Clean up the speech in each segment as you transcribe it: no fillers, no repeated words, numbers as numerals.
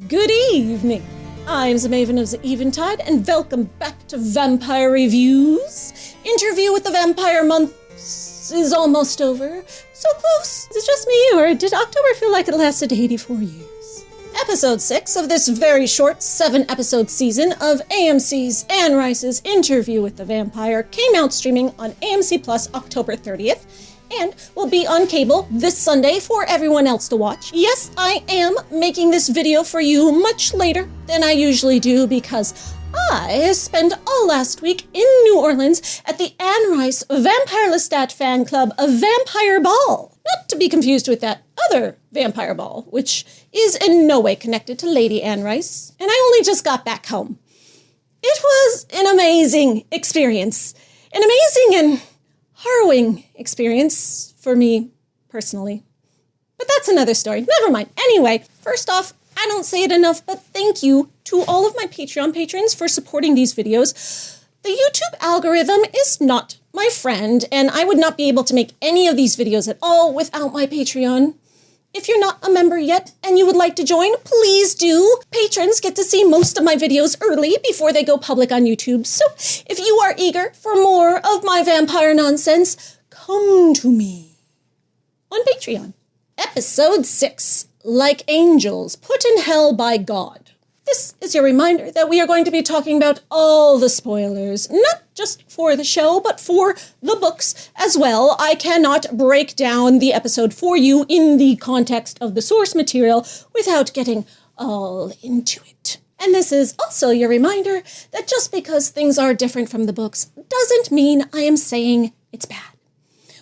Good evening. I'm the Maven of the Eventide, and welcome back to Vampire Reviews. Interview with the Vampire month is almost over. So close. Is it just me, or did October feel like it lasted 84 years? Episode 6 of this very short 7-episode season of AMC's Anne Rice's Interview with the Vampire came out streaming on AMC Plus October 30th, and will be on cable this Sunday for everyone else to watch. Yes, I am making this video for you much later than I usually do because I spent all last week in New Orleans at the Anne Rice Vampire Lestat fan club, a Vampire Ball. Not to be confused with that other Vampire Ball, which is in no way connected to Lady Anne Rice, and I only just got back home. It was an amazing experience. An amazing and harrowing experience for me personally. But that's another story. Never mind. Anyway, first off, I don't say it enough, but thank you to all of my Patreon patrons for supporting these videos. The YouTube algorithm is not my friend, and I would not be able to make any of these videos at all without my Patreon. If you're not a member yet and you would like to join, please do. Patrons get to see most of my videos early before they go public on YouTube. So if you are eager for more of my vampire nonsense, come to me on Patreon. Episode 6, Like Angels Put in Hell by God. This is your reminder that we are going to be talking about all the spoilers, not just for the show, but for the books as well. I cannot break down the episode for you in the context of the source material without getting all into it. And this is also your reminder that just because things are different from the books doesn't mean I am saying it's bad.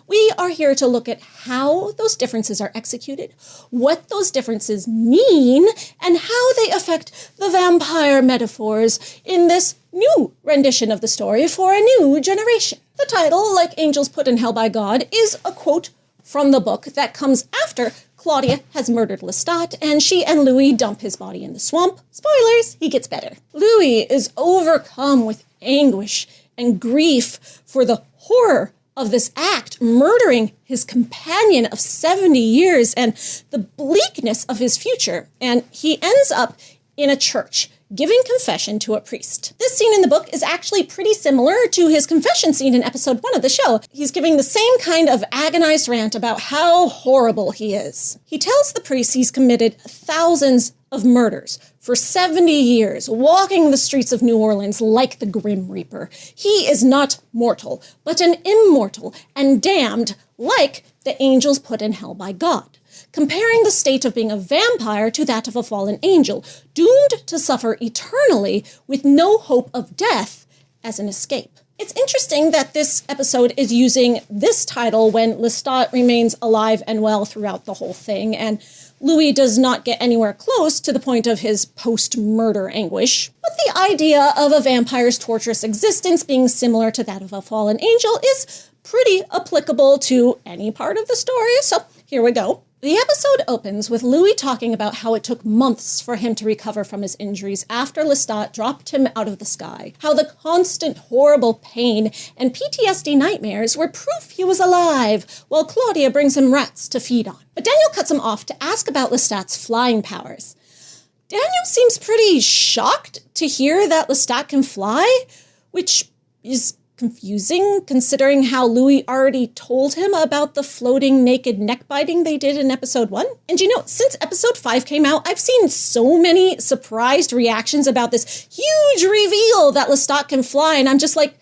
We are here to look at how those differences are executed, what those differences mean, and how they affect the vampire metaphors in this new rendition of the story for a new generation. The title, Like Angels Put in Hell by God, is a quote from the book that comes after Claudia has murdered Lestat, and she and Louis dump his body in the swamp. Spoilers, he gets better. Louis is overcome with anguish and grief for the horror of this act, murdering his companion of 70 years and the bleakness of his future. And he ends up in a church, giving confession to a priest. This scene in the book is actually pretty similar to his confession scene in episode 1 of the show. He's giving the same kind of agonized rant about how horrible he is. He tells the priest he's committed thousands of murders for 70 years, walking the streets of New Orleans like the Grim Reaper. He is not mortal, but an immortal and damned like the angels put in hell by God, comparing the state of being a vampire to that of a fallen angel, doomed to suffer eternally with no hope of death as an escape. It's interesting that this episode is using this title when Lestat remains alive and well throughout the whole thing, and Louis does not get anywhere close to the point of his post-murder anguish. But the idea of a vampire's torturous existence being similar to that of a fallen angel is pretty applicable to any part of the story, so here we go. The episode opens with Louis talking about how it took months for him to recover from his injuries after Lestat dropped him out of the sky, how the constant horrible pain and PTSD nightmares were proof he was alive, while Claudia brings him rats to feed on. But Daniel cuts him off to ask about Lestat's flying powers. Daniel seems pretty shocked to hear that Lestat can fly, which is confusing, considering how Louis already told him about the floating naked neck biting they did in episode 1. And you know, since episode 5 came out, I've seen so many surprised reactions about this huge reveal that Lestat can fly, and I'm just like,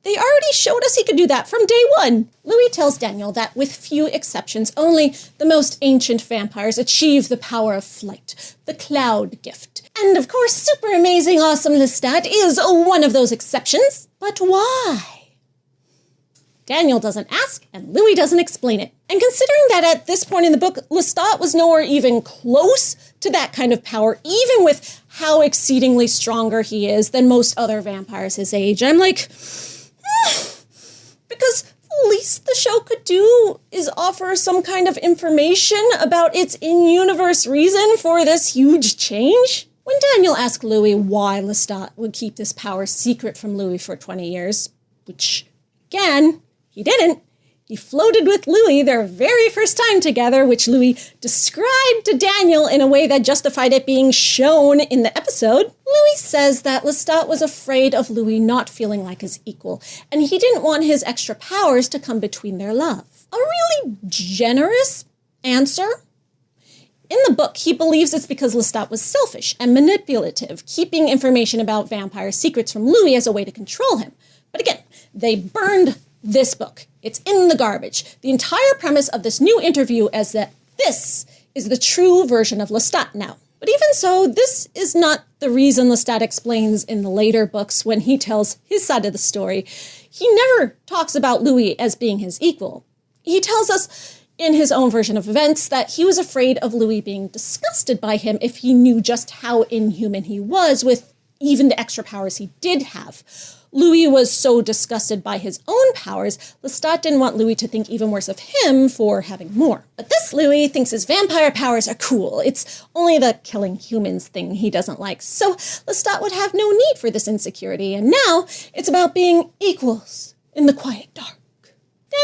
they already showed us he could do that from day 1. Louis tells Daniel that with few exceptions, only the most ancient vampires achieve the power of flight, the cloud gift. And of course, super amazing, awesome Lestat is one of those exceptions. But why? Daniel doesn't ask, and Louis doesn't explain it. And considering that at this point in the book, Lestat was nowhere even close to that kind of power, even with how exceedingly stronger he is than most other vampires his age, I'm like, because the least the show could do is offer some kind of information about its in-universe reason for this huge change. When Daniel asked Louis why Lestat would keep this power secret from Louis for 20 years, which, again, he didn't, He floated with Louis their very first time together, which Louis described to Daniel in a way that justified it being shown in the episode. Louis says that Lestat was afraid of Louis not feeling like his equal, and he didn't want his extra powers to come between their love. A really generous answer. In the book, he believes it's because Lestat was selfish and manipulative, keeping information about vampire secrets from Louis as a way to control him. But again, they burned this book. It's in the garbage. The entire premise of this new interview is that this is the true version of Lestat now. But even so, this is not the reason Lestat explains in the later books when he tells his side of the story. He never talks about Louis as being his equal. He tells us in his own version of events that he was afraid of Louis being disgusted by him if he knew just how inhuman he was with even the extra powers he did have. Louis was so disgusted by his own powers, Lestat didn't want Louis to think even worse of him for having more. But this Louis thinks his vampire powers are cool. It's only the killing humans thing he doesn't like. So Lestat would have no need for this insecurity. And now it's about being equals in the quiet dark.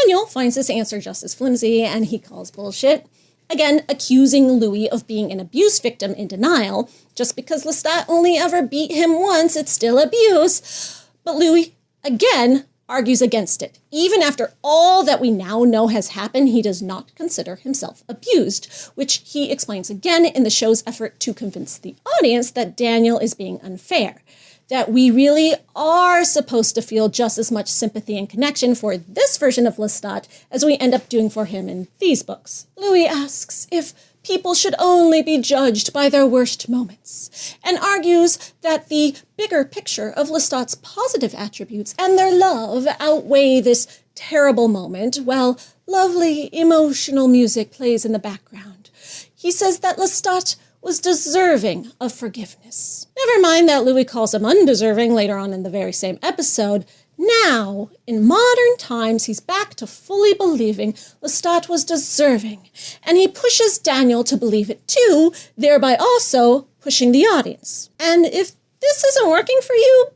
Daniel finds this answer just as flimsy, and he calls bullshit. Again, accusing Louis of being an abuse victim in denial. Just because Lestat only ever beat him once, it's still abuse. But Louis, again, argues against it. Even after all that we now know has happened, he does not consider himself abused, which he explains again in the show's effort to convince the audience that Daniel is being unfair, that we really are supposed to feel just as much sympathy and connection for this version of Lestat as we end up doing for him in these books. Louis asks if people should only be judged by their worst moments, and argues that the bigger picture of Lestat's positive attributes and their love outweigh this terrible moment, while lovely emotional music plays in the background. He says that Lestat was deserving of forgiveness. Never mind that Louis calls him undeserving later on in the very same episode. Now, in modern times, he's back to fully believing Lestat was deserving, and he pushes Daniel to believe it too, thereby also pushing the audience. And if this isn't working for you,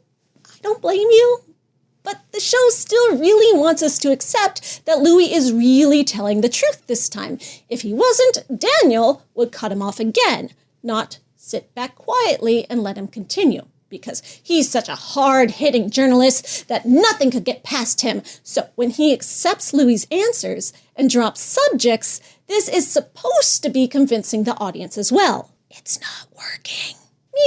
I don't blame you. But the show still really wants us to accept that Louis is really telling the truth this time. If he wasn't, Daniel would cut him off again, not sit back quietly and let him continue, because he's such a hard-hitting journalist that nothing could get past him. So when he accepts Louis' answers and drops subjects, this is supposed to be convincing the audience as well. It's not working.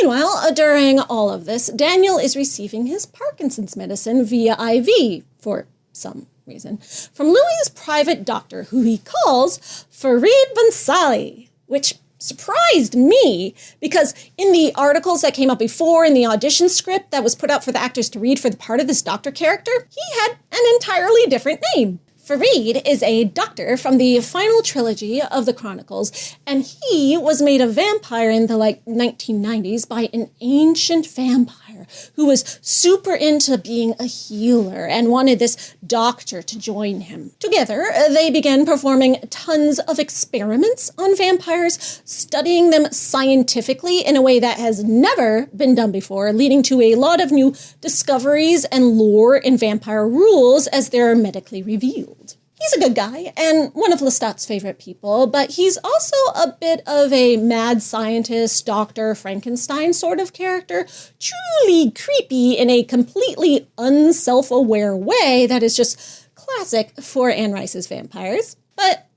Meanwhile, during all of this, Daniel is receiving his Parkinson's medicine via IV for some reason from Louis' private doctor, who he calls Farid Bensali, which surprised me because in the articles that came out before in the audition script that was put out for the actors to read for the part of this doctor character, he had an entirely different name. Farid is a doctor from the final trilogy of the Chronicles, and he was made a vampire in the 1990s by an ancient vampire who was super into being a healer and wanted this doctor to join him. Together, they began performing tons of experiments on vampires, studying them scientifically in a way that has never been done before, leading to a lot of new discoveries and lore in vampire rules as they're medically revealed. He's a good guy and one of Lestat's favorite people, but he's also a bit of a mad scientist, Dr. Frankenstein sort of character, truly creepy in a completely unself-aware way that is just classic for Anne Rice's vampires. But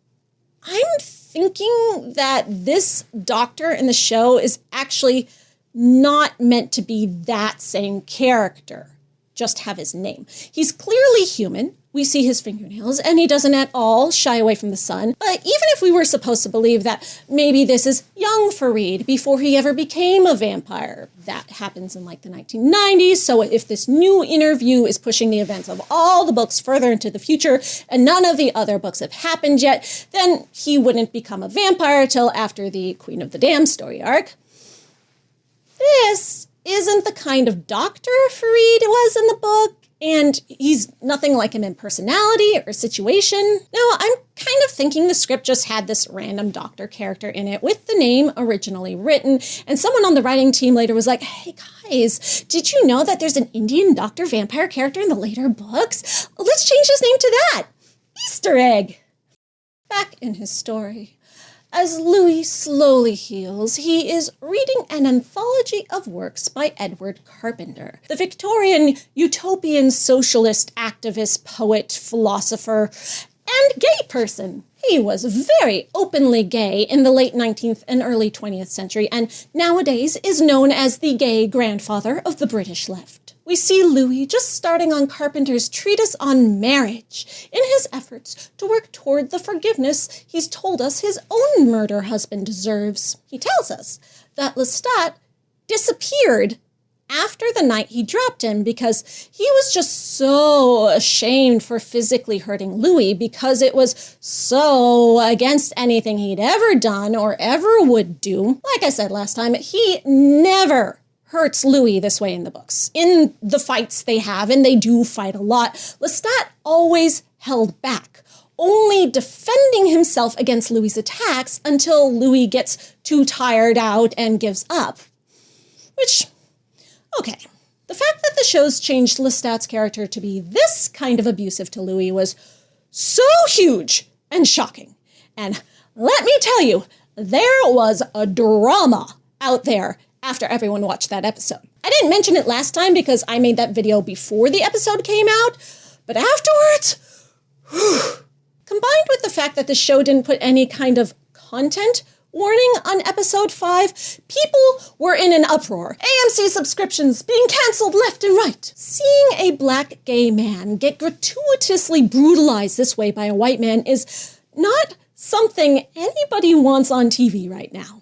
I'm thinking that this doctor in the show is actually not meant to be that same character, just have his name. He's clearly human. We see his fingernails, and he doesn't at all shy away from the sun. But even if we were supposed to believe that maybe this is young Farid before he ever became a vampire, that happens in the 1990s. So if this new interview is pushing the events of all the books further into the future, and none of the other books have happened yet, then he wouldn't become a vampire till after the Queen of the Damned story arc. This isn't the kind of doctor Farid was in the book, and he's nothing like him in personality or situation. No, I'm kind of thinking the script just had this random doctor character in it with the name originally written, and someone on the writing team later was like, hey guys, did you know that there's an Indian doctor vampire character in the later books? Let's change his name to that. Easter egg! Back in his story. As Louis slowly heals, he is reading an anthology of works by Edward Carpenter, the Victorian utopian socialist activist, poet, philosopher, and gay person. He was very openly gay in the late 19th and early 20th century, and nowadays is known as the gay grandfather of the British left. We see Louis just starting on Carpenter's treatise on marriage in his efforts to work toward the forgiveness he's told us his own murder husband deserves. He tells us that Lestat disappeared after the night he dropped him because he was just so ashamed for physically hurting Louis because it was so against anything he'd ever done or ever would do. Like I said last time, he never hurts Louis this way in the books. In the fights they have, and they do fight a lot, Lestat always held back, only defending himself against Louis's attacks until Louis gets too tired out and gives up. Which, okay, the fact that the show's changed Lestat's character to be this kind of abusive to Louis was so huge and shocking. And let me tell you, there was a drama out there after everyone watched that episode. I didn't mention it last time because I made that video before the episode came out, but afterwards, combined with the fact that the show didn't put any kind of content warning on episode 5, people were in an uproar. AMC subscriptions being canceled left and right. Seeing a black gay man get gratuitously brutalized this way by a white man is not something anybody wants on TV right now.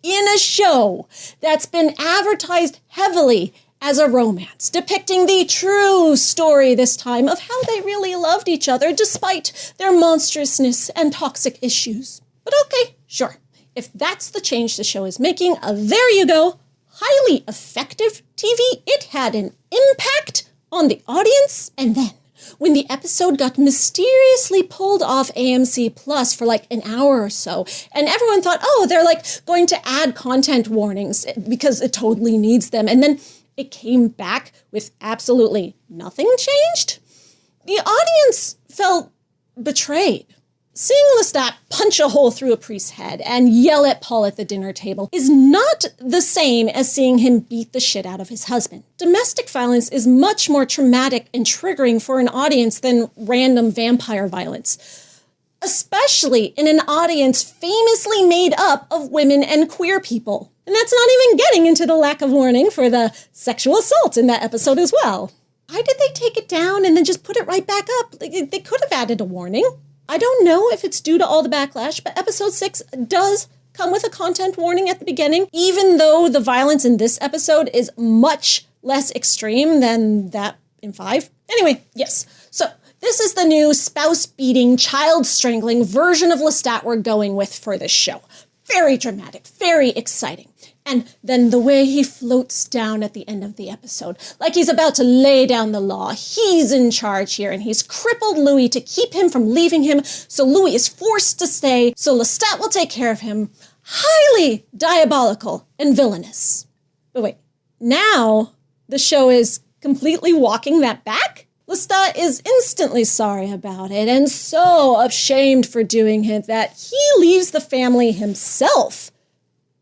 In a show that's been advertised heavily as a romance, depicting the true story this time of how they really loved each other despite their monstrousness and toxic issues. But okay, sure. If that's the change the show is making, there you go. Highly effective TV. It had an impact on the audience. And then, when the episode got mysteriously pulled off AMC Plus for like an hour or so, and everyone thought, oh, they're like going to add content warnings because it totally needs them. And then it came back with absolutely nothing changed. The audience felt betrayed. Seeing Lestat punch a hole through a priest's head and yell at Paul at the dinner table is not the same as seeing him beat the shit out of his husband. Domestic violence is much more traumatic and triggering for an audience than random vampire violence, especially in an audience famously made up of women and queer people. And that's not even getting into the lack of warning for the sexual assault in that episode as well. Why did they take it down and then just put it right back up? They could have added a warning. I don't know if it's due to all the backlash, but episode 6 does come with a content warning at the beginning, even though the violence in this episode is much less extreme than that in 5. Anyway, yes. So this is the new spouse-beating, child-strangling version of Lestat we're going with for this show. Very dramatic, very exciting. And then the way he floats down at the end of the episode, like he's about to lay down the law. He's in charge here, and he's crippled Louis to keep him from leaving him, so Louis is forced to stay, so Lestat will take care of him. Highly diabolical and villainous. But wait, now the show is completely walking that back? Lestat is instantly sorry about it, and so ashamed for doing it that he leaves the family himself.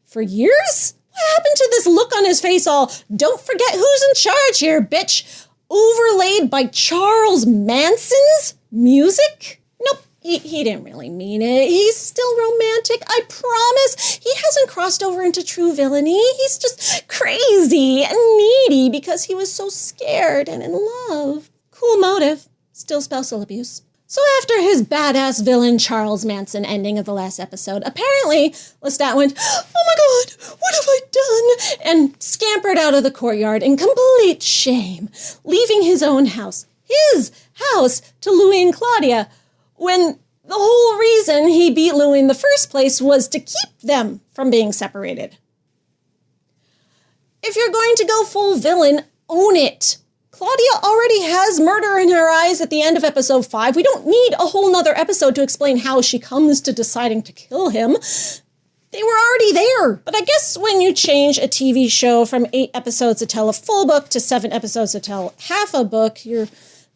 For years? What happened to this look on his face all, don't forget who's in charge here, bitch, overlaid by Charles Manson's music? Nope, he didn't really mean it. He's still romantic, I promise. He hasn't crossed over into true villainy. He's just crazy and needy because he was so scared and in love. Cool motive, still spousal abuse. So after his badass villain Charles Manson ending of the last episode, apparently Lestat went, oh my god, what have I done? And scampered out of the courtyard in complete shame, leaving his own house to Louis and Claudia, when the whole reason he beat Louis in the first place was to keep them from being separated. If you're going to go full villain, own it. Claudia already has murder in her eyes at the end of episode 5. We don't need a whole nother episode to explain how she comes to deciding to kill him. They were already there. But I guess when you change a TV show from 8 episodes to tell a full book to 7 episodes to tell half a book, you're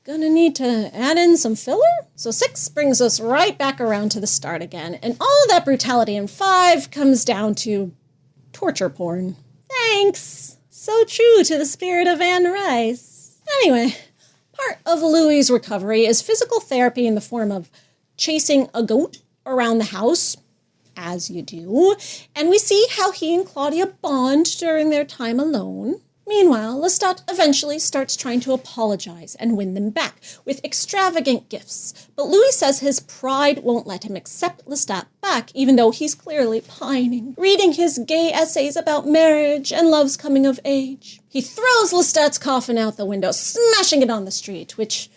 gonna need to add in some filler? So 6 brings us right back around to the start again, and all that brutality in 5 comes down to torture porn. Thanks! So true to the spirit of Anne Rice. Anyway, part of Louis's recovery is physical therapy in the form of chasing a goat around the house, as you do, and we see how he and Claudia bond during their time alone. Meanwhile, Lestat eventually starts trying to apologize and win them back with extravagant gifts, but Louis says his pride won't let him accept Lestat back, even though he's clearly pining, reading his gay essays about marriage and love's coming of age. He throws Lestat's coffin out the window, smashing it on the street, which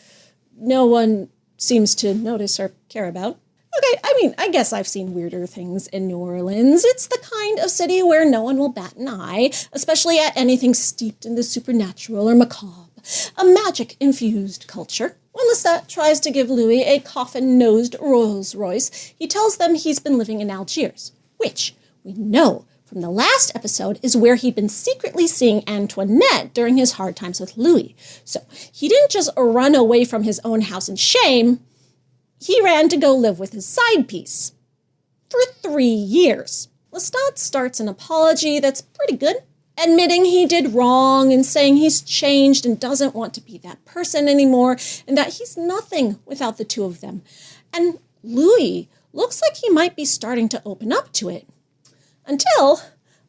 no one seems to notice or care about. Okay, I guess I've seen weirder things in New Orleans. It's the kind of city where no one will bat an eye, especially at anything steeped in the supernatural or macabre, a magic-infused culture. When Lestat tries to give Louis a coffin-nosed Rolls Royce, he tells them he's been living in Algiers, which we know from the last episode is where he'd been secretly seeing Antoinette during his hard times with Louis. So he didn't just run away from his own house in shame. He ran to go live with his side piece for 3 years. Lestat starts an apology that's pretty good, admitting he did wrong and saying he's changed and doesn't want to be that person anymore and that he's nothing without the two of them. And Louis looks like he might be starting to open up to it. Until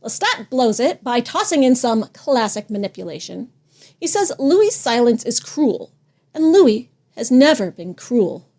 Lestat blows it by tossing in some classic manipulation. He says Louis' silence is cruel, and Louis has never been cruel.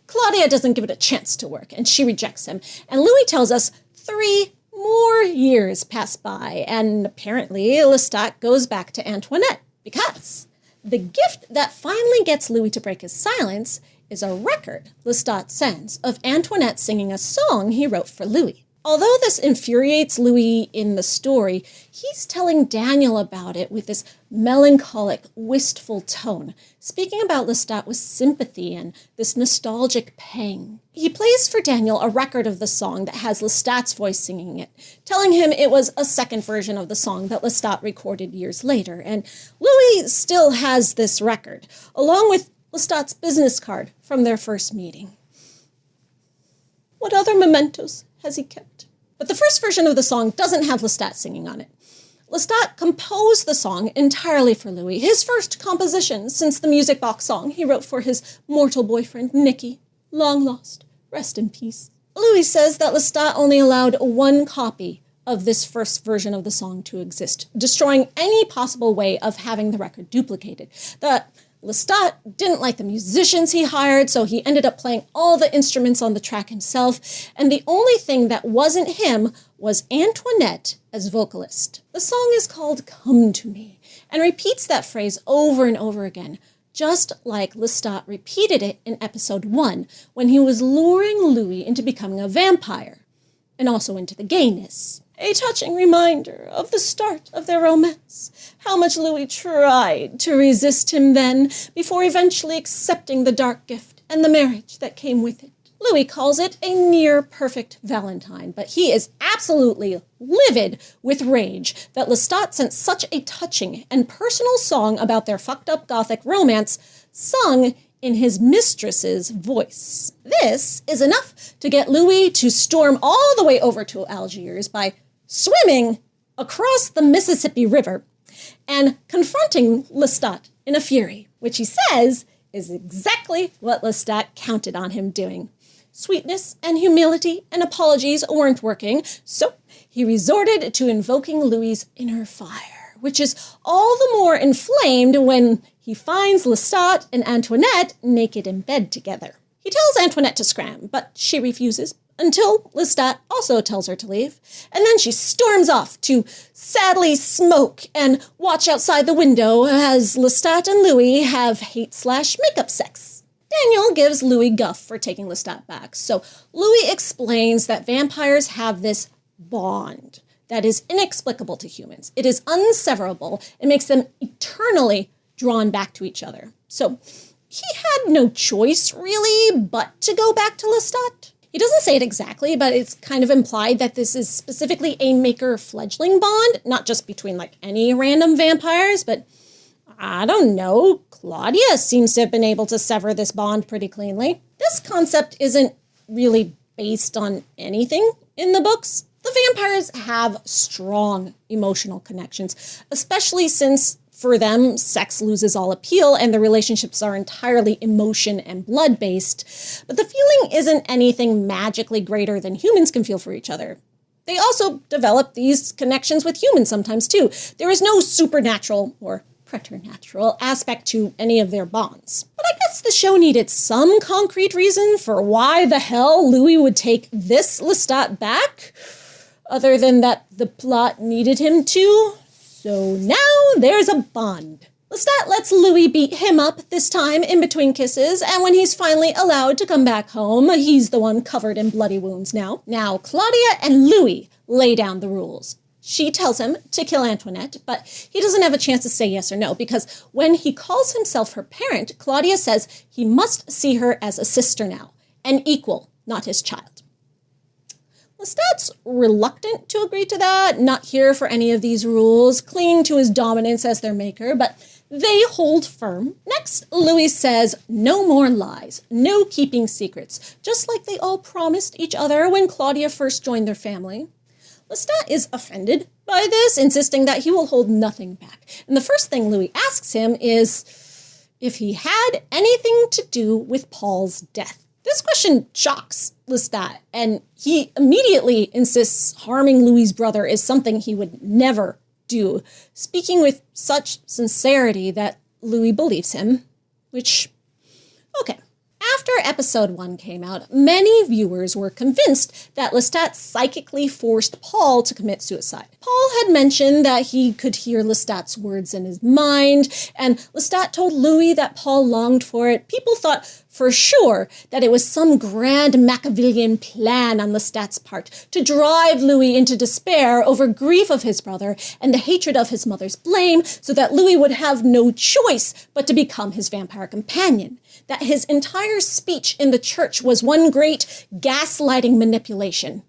Claudia doesn't give it a chance to work, and she rejects him. And Louis tells us 3 more years pass by, and apparently Lestat goes back to Antoinette, because the gift that finally gets Louis to break his silence is a record Lestat sends of Antoinette singing a song he wrote for Louis. Although this infuriates Louis in the story, he's telling Daniel about it with this melancholic, wistful tone, speaking about Lestat with sympathy and this nostalgic pang. He plays for Daniel a record of the song that has Lestat's voice singing it, telling him it was a second version of the song that Lestat recorded years later, and Louis still has this record, along with Lestat's business card from their first meeting. What other mementos has he kept? But the first version of the song doesn't have Lestat singing on it. Lestat composed the song entirely for Louis, his first composition since the music box song he wrote for his mortal boyfriend, Nicky, long lost, rest in peace. Louis says that Lestat only allowed 1 copy of this first version of the song to exist, destroying any possible way of having the record duplicated. That Lestat didn't like the musicians he hired, so he ended up playing all the instruments on the track himself, and the only thing that wasn't him was Antoinette as vocalist. The song is called Come to Me, and repeats that phrase over and over again, just like Lestat repeated it in episode 1, when he was luring Louis into becoming a vampire, and also into the gayness. A touching reminder of the start of their romance, how much Louis tried to resist him then, before eventually accepting the dark gift and the marriage that came with it. Louis calls it a near-perfect Valentine, but he is absolutely livid with rage that Lestat sent such a touching and personal song about their fucked-up gothic romance, sung in his mistress's voice. This is enough to get Louis to storm all the way over to Algiers by swimming across the Mississippi River and confronting Lestat in a fury, which he says is exactly what Lestat counted on him doing. Sweetness and humility and apologies weren't working, so he resorted to invoking Louis' inner fire, which is all the more inflamed when he finds Lestat and Antoinette naked in bed together. He tells Antoinette to scram, but she refuses, until Lestat also tells her to leave, and then she storms off to sadly smoke and watch outside the window as Lestat and Louis have hate/makeup sex. Daniel gives Louis guff for taking Lestat back, so Louis explains that vampires have this bond that is inexplicable to humans. It is unseverable. It makes them eternally drawn back to each other. So he had no choice, really, but to go back to Lestat. He doesn't say it exactly, but it's kind of implied that this is specifically a maker-fledgling bond, not just between, any random vampires, but I don't know, Claudia seems to have been able to sever this bond pretty cleanly. This concept isn't really based on anything in the books. The vampires have strong emotional connections, especially since for them, sex loses all appeal and the relationships are entirely emotion and blood-based. But the feeling isn't anything magically greater than humans can feel for each other. They also develop these connections with humans sometimes too. There is no supernatural or preternatural aspect to any of their bonds. But I guess the show needed some concrete reason for why the hell Louis would take this Lestat back, other than that the plot needed him to. So now there's a bond. Lestat lets Louis beat him up, this time in between kisses, and when he's finally allowed to come back home, he's the one covered in bloody wounds now. Now Claudia and Louis lay down the rules. She tells him to kill Antoinette, but he doesn't have a chance to say yes or no, because when he calls himself her parent, Claudia says he must see her as a sister now, an equal, not his child. Lestat's reluctant to agree to that, not here for any of these rules, clinging to his dominance as their maker, but they hold firm. Next, Louis says no more lies, no keeping secrets, just like they all promised each other when Claudia first joined their family. Lestat is offended by this, insisting that he will hold nothing back. And the first thing Louis asks him is if he had anything to do with Paul's death. This question shocks Lestat, and he immediately insists harming Louis' brother is something he would never do, speaking with such sincerity that Louis believes him, which, okay. After episode 1 came out, many viewers were convinced that Lestat psychically forced Paul to commit suicide. Paul had mentioned that he could hear Lestat's words in his mind, and Lestat told Louis that Paul longed for it. People thought for sure that it was some grand Machiavellian plan on Lestat's part to drive Louis into despair over grief of his brother and the hatred of his mother's blame, so that Louis would have no choice but to become his vampire companion. That his entire speech in the church was one great gaslighting manipulation.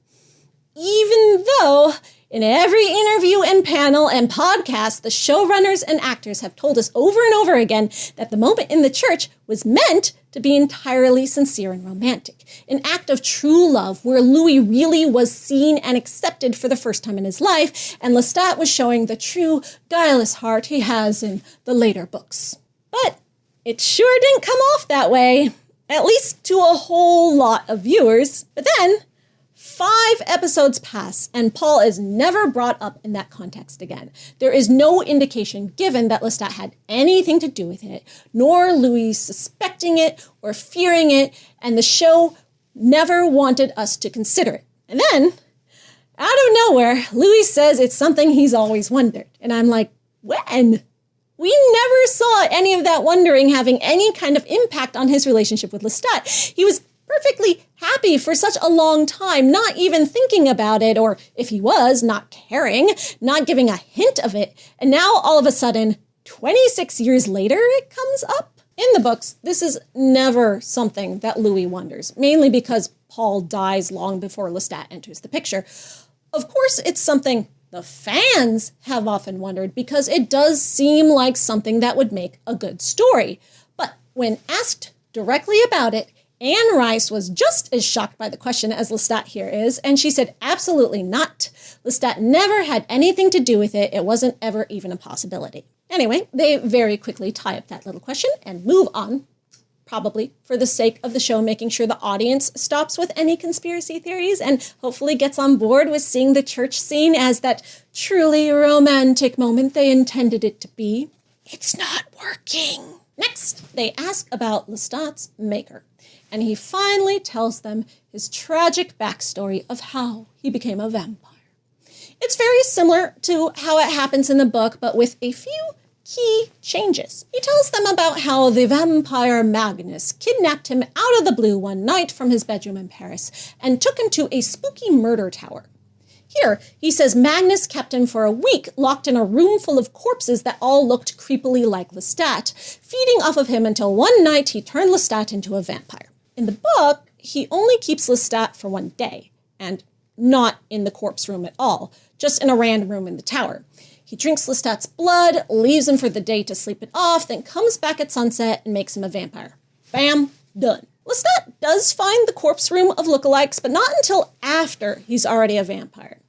Even though in every interview and panel and podcast, the showrunners and actors have told us over and over again that the moment in the church was meant to be entirely sincere and romantic, an act of true love where Louis really was seen and accepted for the first time in his life, and Lestat was showing the true, guileless heart he has in the later books. But it sure didn't come off that way, at least to a whole lot of viewers. But then 5 episodes pass, and Paul is never brought up in that context again. There is no indication given that Lestat had anything to do with it, nor Louis suspecting it or fearing it, and the show never wanted us to consider it. And then, out of nowhere, Louis says it's something he's always wondered. And I'm like, when? We never saw any of that wondering having any kind of impact on his relationship with Lestat. He was perfectly happy for such a long time, not even thinking about it, or if he was, not caring, not giving a hint of it. And now all of a sudden, 26 years later, it comes up. In the books, this is never something that Louis wonders, mainly because Paul dies long before Lestat enters the picture. Of course, it's something the fans have often wondered because it does seem like something that would make a good story. But when asked directly about it, Anne Rice was just as shocked by the question as Lestat here is, and she said absolutely not. Lestat never had anything to do with it. It wasn't ever even a possibility. Anyway, they very quickly tie up that little question and move on, probably for the sake of the show, making sure the audience stops with any conspiracy theories and hopefully gets on board with seeing the church scene as that truly romantic moment they intended it to be. It's not working. Next, they ask about Lestat's maker, and he finally tells them his tragic backstory of how he became a vampire. It's very similar to how it happens in the book, but with a few key changes. He tells them about how the vampire Magnus kidnapped him out of the blue one night from his bedroom in Paris and took him to a spooky murder tower. Here, he says Magnus kept him for a week, locked in a room full of corpses that all looked creepily like Lestat, feeding off of him until one night he turned Lestat into a vampire. In the book, he only keeps Lestat for one day, and not in the corpse room at all, just in a random room in the tower. He drinks Lestat's blood, leaves him for the day to sleep it off, then comes back at sunset and makes him a vampire. Bam, done. Lestat does find the corpse room of lookalikes, but not until after he's already a vampire.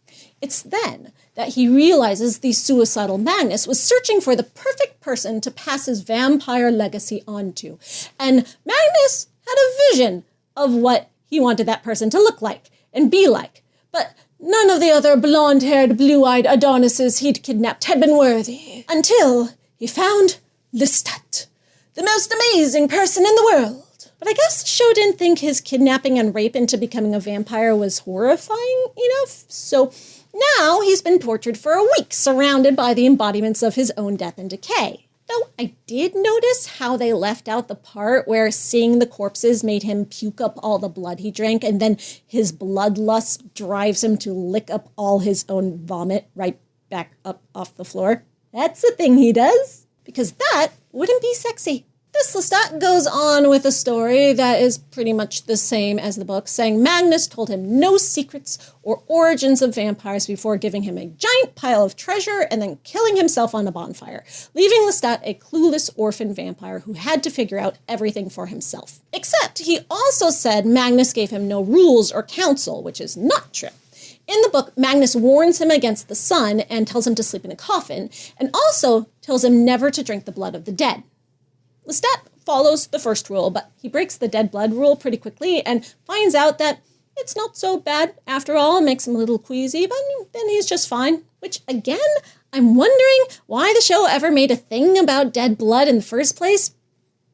It's then that he realizes the suicidal Magnus was searching for the perfect person to pass his vampire legacy on to. And Magnus had a vision of what he wanted that person to look like and be like. But none of the other blonde-haired, blue-eyed Adonises he'd kidnapped had been worthy. Until he found Lestat, the most amazing person in the world. But I guess the show didn't think his kidnapping and rape into becoming a vampire was horrifying enough. So now he's been tortured for a week, surrounded by the embodiments of his own death and decay. Though I did notice how they left out the part where seeing the corpses made him puke up all the blood he drank, and then his bloodlust drives him to lick up all his own vomit right back up off the floor. That's the thing he does, because that wouldn't be sexy. This Lestat goes on with a story that is pretty much the same as the book, saying Magnus told him no secrets or origins of vampires before giving him a giant pile of treasure and then killing himself on a bonfire, leaving Lestat a clueless orphan vampire who had to figure out everything for himself. Except he also said Magnus gave him no rules or counsel, which is not true. In the book, Magnus warns him against the sun and tells him to sleep in a coffin, and also tells him never to drink the blood of the dead. Lestat follows the first rule, but he breaks the dead blood rule pretty quickly and finds out that it's not so bad after all. It makes him a little queasy, but then he's just fine. Which, again, I'm wondering why the show ever made a thing about dead blood in the first place.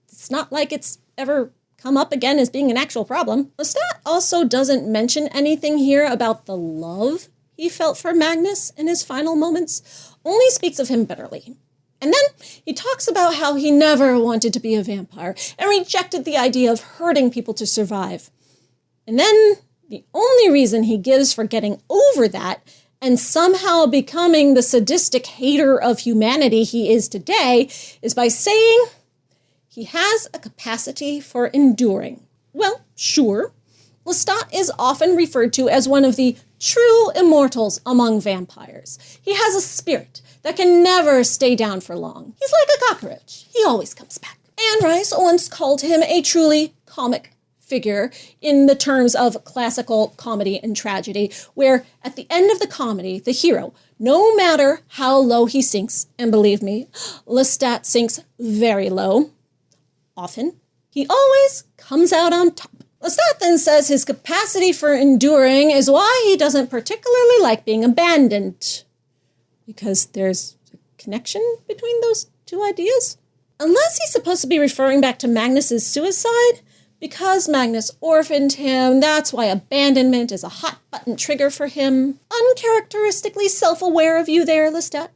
It's not like it's ever come up again as being an actual problem. Lestat also doesn't mention anything here about the love he felt for Magnus in his final moments, only speaks of him bitterly. And then he talks about how he never wanted to be a vampire and rejected the idea of hurting people to survive. And then the only reason he gives for getting over that and somehow becoming the sadistic hater of humanity he is today is by saying he has a capacity for enduring. Well, sure. Lestat is often referred to as one of the true immortals among vampires. He has a spirit that can never stay down for long. He's like a cockroach. He always comes back. Anne Rice once called him a truly comic figure in the terms of classical comedy and tragedy, where at the end of the comedy, the hero, no matter how low he sinks, and believe me, Lestat sinks very low, often, he always comes out on top. Lestat then says his capacity for enduring is why he doesn't particularly like being abandoned. Because there's a connection between those two ideas? Unless he's supposed to be referring back to Magnus's suicide, because Magnus orphaned him, that's why abandonment is a hot-button trigger for him. Uncharacteristically self-aware of you there, Lestat.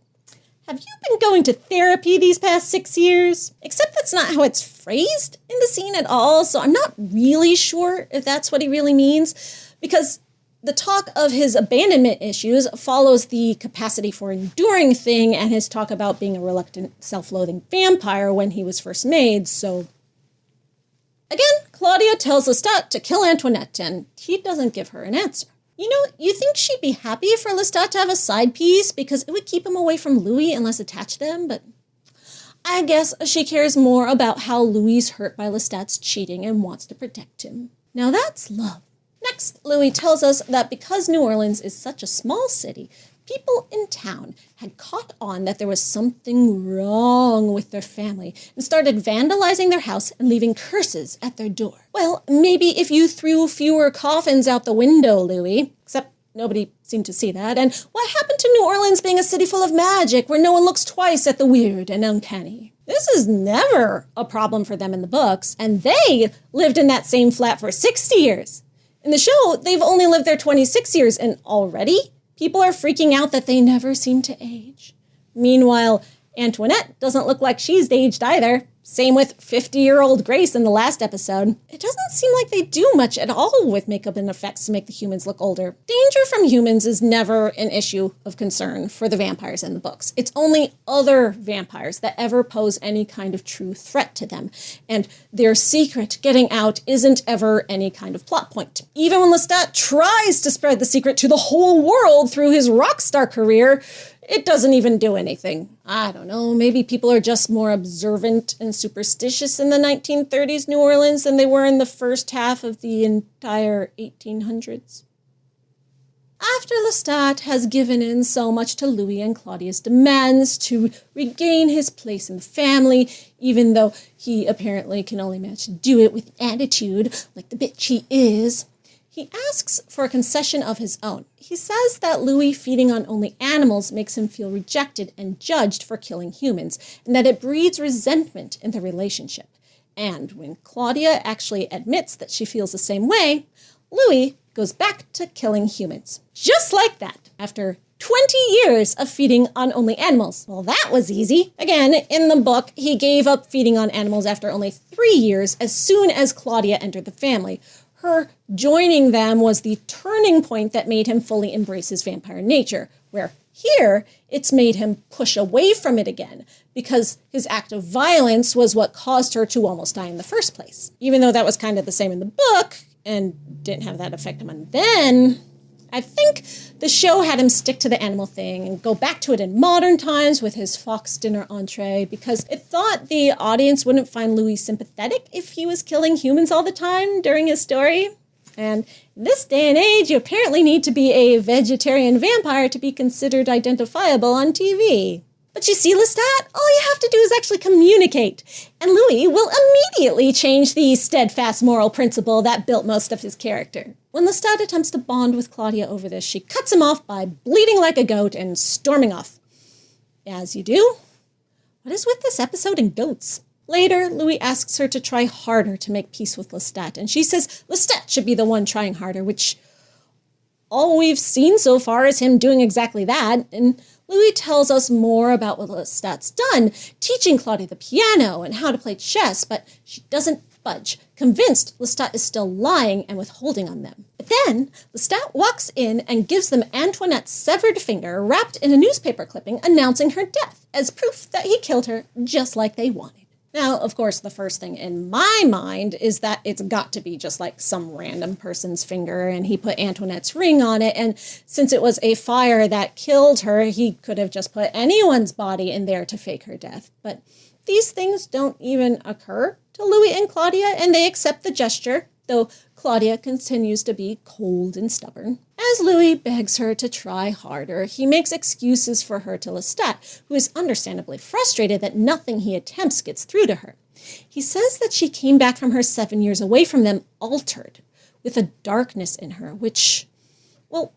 Have you been going to therapy these past 6 years? Except that's not how it's phrased in the scene at all, so I'm not really sure if that's what he really means, because the talk of his abandonment issues follows the capacity for enduring thing and his talk about being a reluctant, self-loathing vampire when he was first made, so... Again, Claudia tells Lestat to kill Antoinette, and he doesn't give her an answer. You know, you think she'd be happy for Lestat to have a side piece because it would keep him away from Louis and less attach them, but I guess she cares more about how Louis's hurt by Lestat's cheating and wants to protect him. Now that's love. Next, Louis tells us that because New Orleans is such a small city, people in town had caught on that there was something wrong with their family and started vandalizing their house and leaving curses at their door. Well, maybe if you threw fewer coffins out the window, Louis, except nobody seemed to see that. And what happened to New Orleans being a city full of magic where no one looks twice at the weird and uncanny? This is never a problem for them in the books, and they lived in that same flat for 60 years. In the show, they've only lived there 26 years, and already people are freaking out that they never seem to age. Meanwhile, Antoinette doesn't look like she's aged either. Same with 50-year-old Grace in the last episode. It doesn't seem like they do much at all with makeup and effects to make the humans look older. Danger from humans is never an issue of concern for the vampires in the books. It's only other vampires that ever pose any kind of true threat to them. And their secret getting out isn't ever any kind of plot point. Even when Lestat tries to spread the secret to the whole world through his rock star career, it doesn't even do anything. I don't know, maybe people are just more observant and superstitious in the 1930s New Orleans than they were in the first half of the entire 1800s. After Lestat has given in so much to Louis and Claudia's demands to regain his place in the family, even though he apparently can only manage to do it with attitude, like the bitch he is, he asks for a concession of his own. He says that Louis feeding on only animals makes him feel rejected and judged for killing humans, and that it breeds resentment in the relationship. And when Claudia actually admits that she feels the same way, Louis goes back to killing humans. Just like that, after 20 years of feeding on only animals. Well, that was easy. Again, in the book, he gave up feeding on animals after only 3 years as soon as Claudia entered the family. Her joining them was the turning point that made him fully embrace his vampire nature, where here, it's made him push away from it again, because his act of violence was what caused her to almost die in the first place. Even though that was kind of the same in the book, and didn't have that affect him on then, I think the show had him stick to the animal thing and go back to it in modern times with his fox dinner entree, because it thought the audience wouldn't find Louis sympathetic if he was killing humans all the time during his story. And in this day and age, you apparently need to be a vegetarian vampire to be considered identifiable on TV. But you see, Lestat, all you have to do is actually communicate, and Louis will immediately change the steadfast moral principle that built most of his character. When Lestat attempts to bond with Claudia over this, she cuts him off by bleating like a goat and storming off. As you do. What is with this episode and goats? Later, Louis asks her to try harder to make peace with Lestat, and she says Lestat should be the one trying harder, which all we've seen so far is him doing exactly that, and Louis tells us more about what Lestat's done, teaching Claudia the piano and how to play chess, but she doesn't budge, convinced Lestat is still lying and withholding on them. But then, Lestat walks in and gives them Antoinette's severed finger wrapped in a newspaper clipping announcing her death as proof that he killed her just like they wanted. Now, of course, the first thing in my mind is that it's got to be just like some random person's finger, and he put Antoinette's ring on it, and since it was a fire that killed her, he could have just put anyone's body in there to fake her death. But these things don't even occur to Louis and Claudia, and they accept the gesture, though Claudia continues to be cold and stubborn. As Louis begs her to try harder, he makes excuses for her to Lestat, who is understandably frustrated that nothing he attempts gets through to her. He says that she came back from her 7 years away from them altered, with a darkness in her, which, well,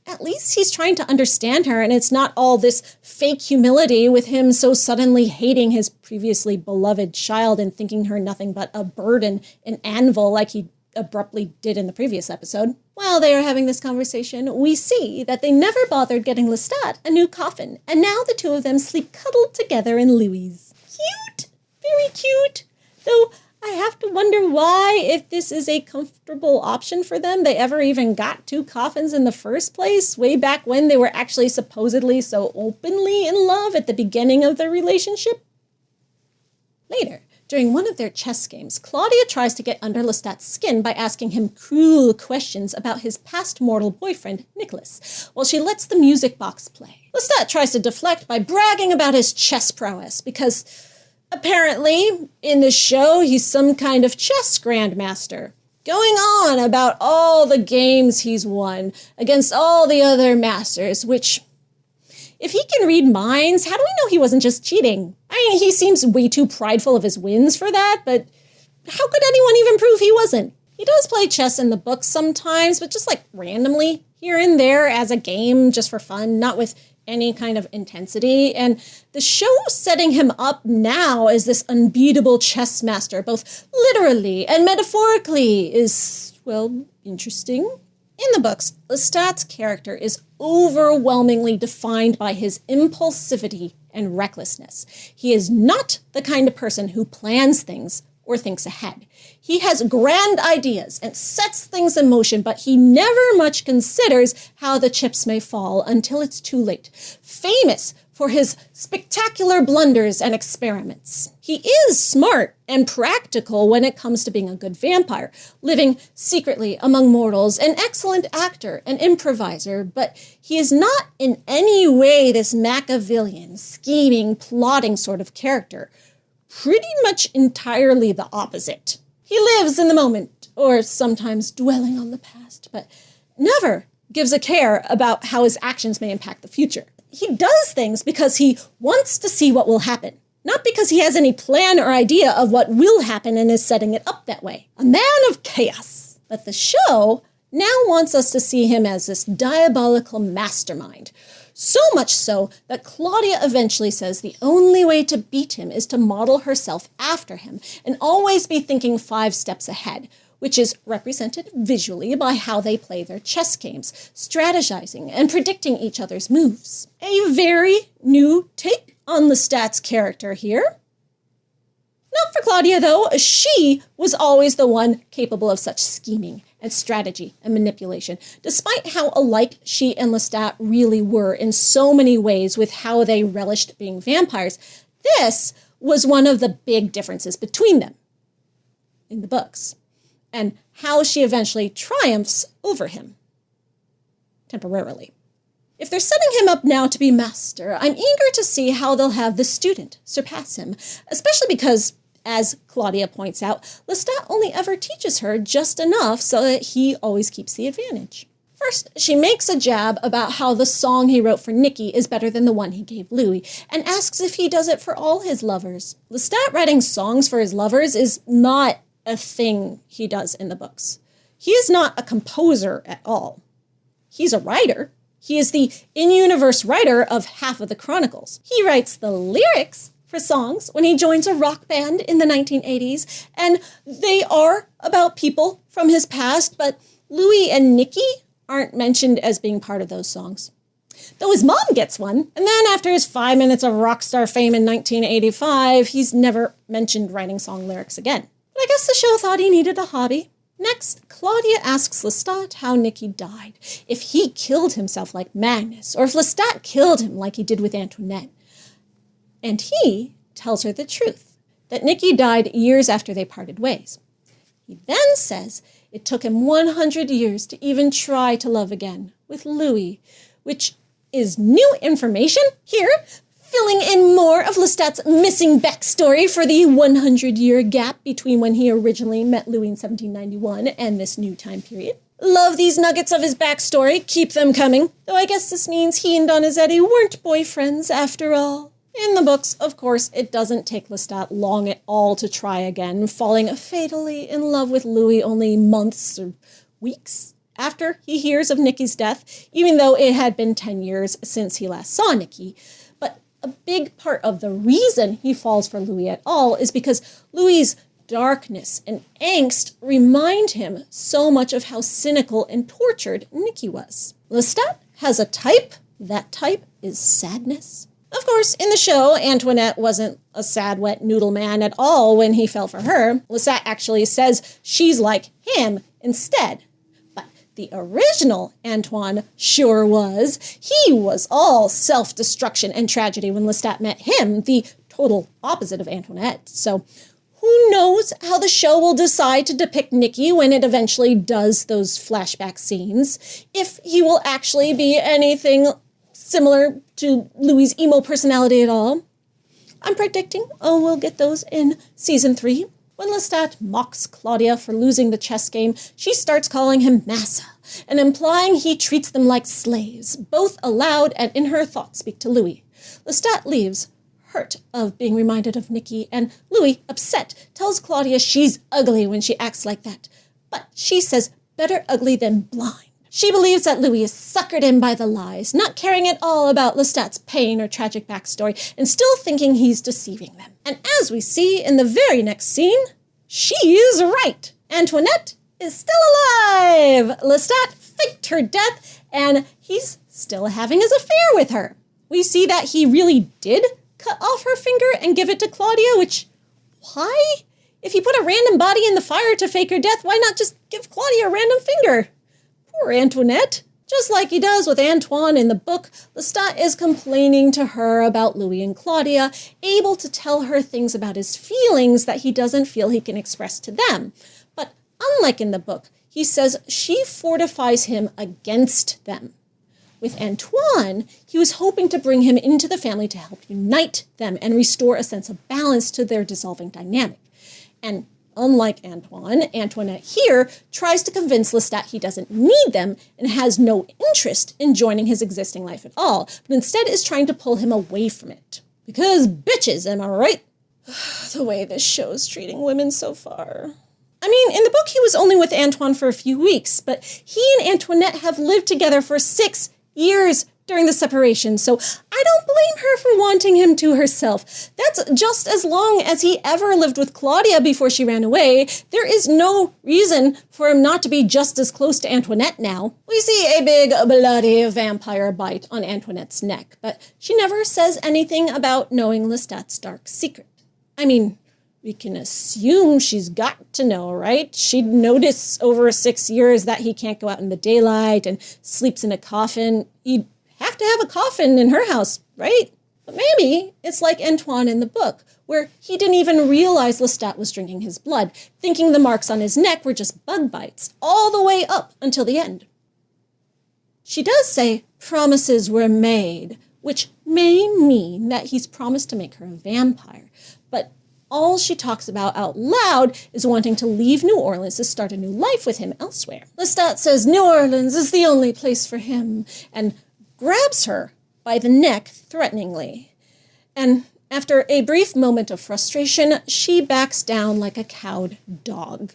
at least he's trying to understand her, and it's not all this fake humility with him so suddenly hating his previously beloved child and thinking her nothing but a burden, an anvil, like he abruptly did in the previous episode. While they are having this conversation, we see that they never bothered getting Lestat a new coffin, and now the two of them sleep cuddled together in Louis'. Cute! Very cute! Though I have to wonder why, if this is a comfortable option for them, they ever even got two coffins in the first place, way back when they were actually supposedly so openly in love at the beginning of their relationship. Later, during one of their chess games, Claudia tries to get under Lestat's skin by asking him cruel questions about his past mortal boyfriend, Nicholas, while she lets the music box play. Lestat tries to deflect by bragging about his chess prowess, because apparently, in the show, he's some kind of chess grandmaster, going on about all the games he's won against all the other masters, which, if he can read minds, how do we know he wasn't just cheating? I mean, he seems way too prideful of his wins for that, but how could anyone even prove he wasn't? He does play chess in the books sometimes, but just like randomly, here and there as a game, just for fun, not with any kind of intensity. And the show setting him up now as this unbeatable chess master, both literally and metaphorically, is, well, interesting. In the books, Lestat's character is overwhelmingly defined by his impulsivity and recklessness. He is not the kind of person who plans things or thinks ahead. He has grand ideas and sets things in motion, but he never much considers how the chips may fall until it's too late. Famous for his spectacular blunders and experiments. He is smart and practical when it comes to being a good vampire, living secretly among mortals, an excellent actor and improviser, but he is not in any way this Machiavellian, scheming, plotting sort of character. Pretty much entirely the opposite. He lives in the moment, or sometimes dwelling on the past, but never gives a care about how his actions may impact the future. He does things because he wants to see what will happen, not because he has any plan or idea of what will happen and is setting it up that way. A man of chaos. But the show now wants us to see him as this diabolical mastermind. So much so that Claudia eventually says the only way to beat him is to model herself after him and always be thinking 5 steps ahead, which is represented visually by how they play their chess games, strategizing and predicting each other's moves. A very new take on Lestat's character here. Not for Claudia, though. She was always the one capable of such scheming and strategy and manipulation, despite how alike she and Lestat really were in so many ways with how they relished being vampires. This was one of the big differences between them in the books, and how she eventually triumphs over him, temporarily. If they're setting him up now to be master, I'm eager to see how they'll have the student surpass him, especially because, as Claudia points out, Lestat only ever teaches her just enough so that he always keeps the advantage. First, she makes a jab about how the song he wrote for Nikki is better than the one he gave Louis, and asks if he does it for all his lovers. Lestat writing songs for his lovers is not a thing he does in the books. He is not a composer at all. He's a writer. He is the in-universe writer of half of the Chronicles. He writes the lyrics for songs when he joins a rock band in the 1980s, and they are about people from his past, but Louis and Nikki aren't mentioned as being part of those songs. Though his mom gets one, and then after his 5 minutes of rock star fame in 1985, he's never mentioned writing song lyrics again. But I guess the show thought he needed a hobby. Next, Claudia asks Lestat how Nikki died, if he killed himself like Magnus, or if Lestat killed him like he did with Antoinette. And he tells her the truth, that Nikki died years after they parted ways. He then says it took him 100 years to even try to love again with Louis, which is new information here, filling in more of Lestat's missing backstory for the 100-year gap between when he originally met Louis in 1791 and this new time period. Love these nuggets of his backstory. Keep them coming. Though I guess this means he and Donizetti weren't boyfriends after all. In the books, of course, it doesn't take Lestat long at all to try again, falling fatally in love with Louis only months or weeks after he hears of Nikki's death, even though it had been 10 years since he last saw Nikki. But a big part of the reason he falls for Louis at all is because Louis's darkness and angst remind him so much of how cynical and tortured Nikki was. Lestat has a type. That type is sadness. Of course, in the show, Antoinette wasn't a sad, wet noodle man at all when he fell for her. Lestat actually says she's like him instead. But the original Antoine sure was. He was all self-destruction and tragedy when Lestat met him, the total opposite of Antoinette. So who knows how the show will decide to depict Nikki when it eventually does those flashback scenes. If he will actually be anything similar to Louis' emo personality at all. I'm predicting, we'll get those in season 3. When Lestat mocks Claudia for losing the chess game, she starts calling him Massa, and implying he treats them like slaves, both aloud and in her thoughts speak to Louis. Lestat leaves, hurt of being reminded of Nikki, and Louis, upset, tells Claudia she's ugly when she acts like that. But she says, better ugly than blind. She believes that Louis is suckered in by the lies, not caring at all about Lestat's pain or tragic backstory, and still thinking he's deceiving them. And as we see in the very next scene, she is right. Antoinette is still alive. Lestat faked her death, and he's still having his affair with her. We see that he really did cut off her finger and give it to Claudia, which, why? If he put a random body in the fire to fake her death, why not just give Claudia a random finger? Poor Antoinette. Just like he does with Antoine in the book, Lestat is complaining to her about Louis and Claudia, able to tell her things about his feelings that he doesn't feel he can express to them. But unlike in the book, he says she fortifies him against them. With Antoine, he was hoping to bring him into the family to help unite them and restore a sense of balance to their dissolving dynamic. And unlike Antoine, Antoinette here tries to convince Lestat he doesn't need them and has no interest in joining his existing life at all, but instead is trying to pull him away from it. Because bitches, am I right? The way this show's treating women so far. I mean, in the book he was only with Antoine for a few weeks, but he and Antoinette have lived together for 6 years during the separation, so I don't blame her for wanting him to herself. That's just as long as he ever lived with Claudia before she ran away. There is no reason for him not to be just as close to Antoinette now. We see a big bloody vampire bite on Antoinette's neck, but she never says anything about knowing Lestat's dark secret. I mean, we can assume she's got to know, right? She'd notice over 6 years that he can't go out in the daylight and sleeps in a coffin. He'd have to have a coffin in her house, right? But maybe it's like Antoine in the book, where he didn't even realize Lestat was drinking his blood, thinking the marks on his neck were just bug bites, all the way up until the end. She does say promises were made, which may mean that he's promised to make her a vampire, but all she talks about out loud is wanting to leave New Orleans to start a new life with him elsewhere. Lestat says New Orleans is the only place for him, and grabs her by the neck threateningly. And after a brief moment of frustration, she backs down like a cowed dog,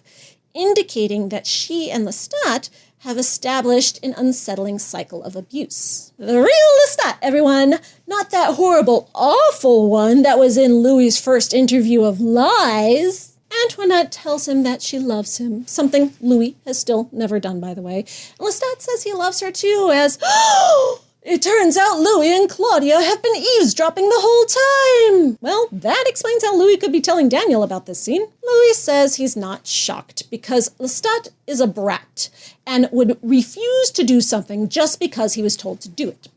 indicating that she and Lestat have established an unsettling cycle of abuse. The real Lestat, everyone! Not that horrible, awful one that was in Louis's first interview of Lies. Antoinette tells him that she loves him, something Louis has still never done, by the way. And Lestat says he loves her too, as it turns out Louis and Claudia have been eavesdropping the whole time. Well, that explains how Louis could be telling Daniel about this scene. Louis says he's not shocked because Lestat is a brat and would refuse to do something just because he was told to do it.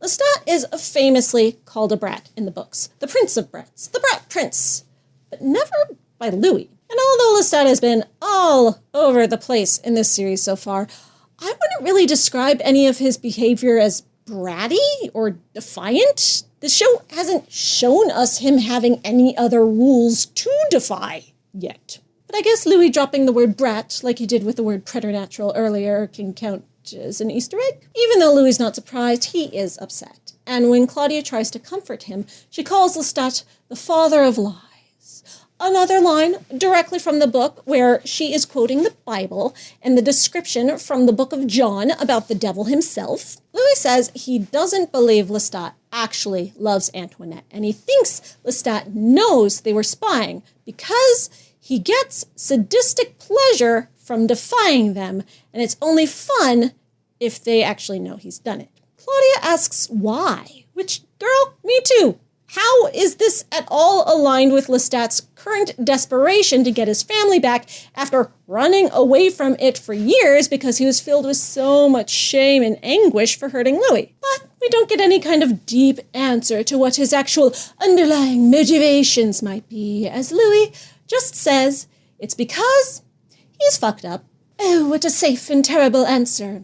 Lestat is famously called a brat in the books, the prince of brats, the brat prince, but never by Louis. And although Lestat has been all over the place in this series so far, I wouldn't really describe any of his behavior as bratty or defiant. The show hasn't shown us him having any other rules to defy yet. But I guess Louis dropping the word brat, like he did with the word preternatural earlier, can count as an Easter egg. Even though Louis is not surprised, he is upset. And when Claudia tries to comfort him, she calls Lestat the father of lies. Another line directly from the book where she is quoting the Bible and the description from the book of John about the devil himself. Louis says he doesn't believe Lestat actually loves Antoinette, and he thinks Lestat knows they were spying because he gets sadistic pleasure from defying them, and it's only fun if they actually know he's done it. Claudia asks why, which, girl, me too. How is this at all aligned with Lestat's current desperation to get his family back after running away from it for years because he was filled with so much shame and anguish for hurting Louis? But we don't get any kind of deep answer to what his actual underlying motivations might be, as Louis just says it's because he's fucked up. Oh, what a safe and terrible answer.